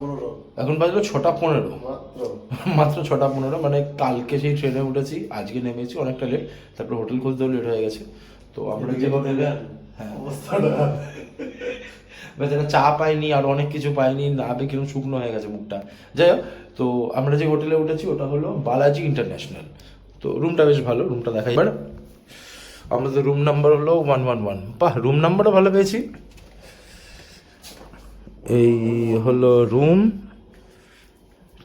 এখন বাজলো 6:15 মাত্র 6:15, মানে কালকে সেই ট্রেনে উঠেছি, আজকে নেমেছি অনেকটা লেট, তারপরে হোটেল খুঁজতেও লেট হয়ে গেছে। তো আমরা যে হোটেলে, হ্যাঁ বেচারা চা পাইনি আর অনেক কিছু পাইনি, না পেয়ে কিরকম শুকনো হয়ে গেছে মুখটা। যাই হোক, তো আমরা যে হোটেলে উঠেছি ওটা হলো বালাজি ইন্টারন্যাশনাল। তো রুমটা বেশ ভালো, রুমটা দেখাই। এবার আমাদের রুম নাম্বার হলো 111। বাহ, রুম নাম্বারও ভালো পেয়েছি। এই হলো রুম,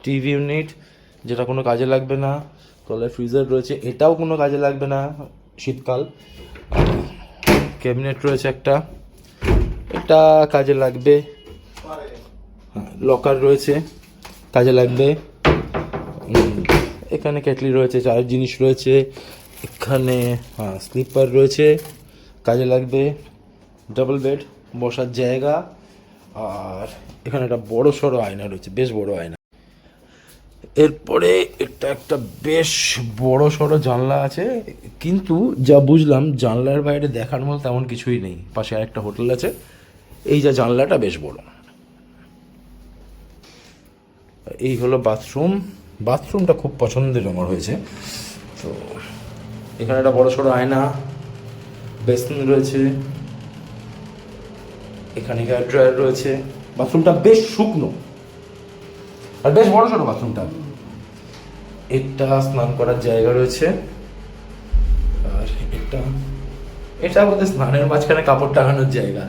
টিভি ইউনিট যেটা কোনো কাজে লাগবে না, তলায় ফ্রিজার রয়েছে, এটাও কোনো কাজে লাগবে না শীতকাল। ক্যাবিনেট রয়েছে একটা, এটা কাজে লাগবে। হ্যাঁ, লকার রয়েছে, কাজে লাগবে। এখানে কেটলি রয়েছে, চায়ের জিনিস রয়েছে, এখানে হ্যাঁ স্লিপার রয়েছে, কাজে লাগবে। ডাবল বেড, বসার জায়গা, আর এখানে একটা বড় সড়ো আয়না রয়েছে, বেশ বড় আয়না। এরপরে এটা একটা বেশ বড় সড়ো জানলা আছে, কিন্তু যা বুঝলাম জানলার বাইরে দেখার মতো তেমন কিছুই নেই। পাশে আরেকটা হোটেল আছে, এই যা জানলাটা বেশ বড়। এই হলো বাথরুম, বাথরুমটা খুব পছন্দের আমার হয়েছে। তো এখানে একটা বড় সড়ো আয়না, বেসিন রয়েছে, এখানে হেয়ার ড্রায়ার রয়েছে। বাথরুমটা বেশ শুকনো আর বেশ বড় সড়ো বাথরুমটা। এটা স্নান করার জায়গা রয়েছে, আর এটা বোধহয় স্নানের মাঝখানে কাপড় টাঙানোর জায়গা।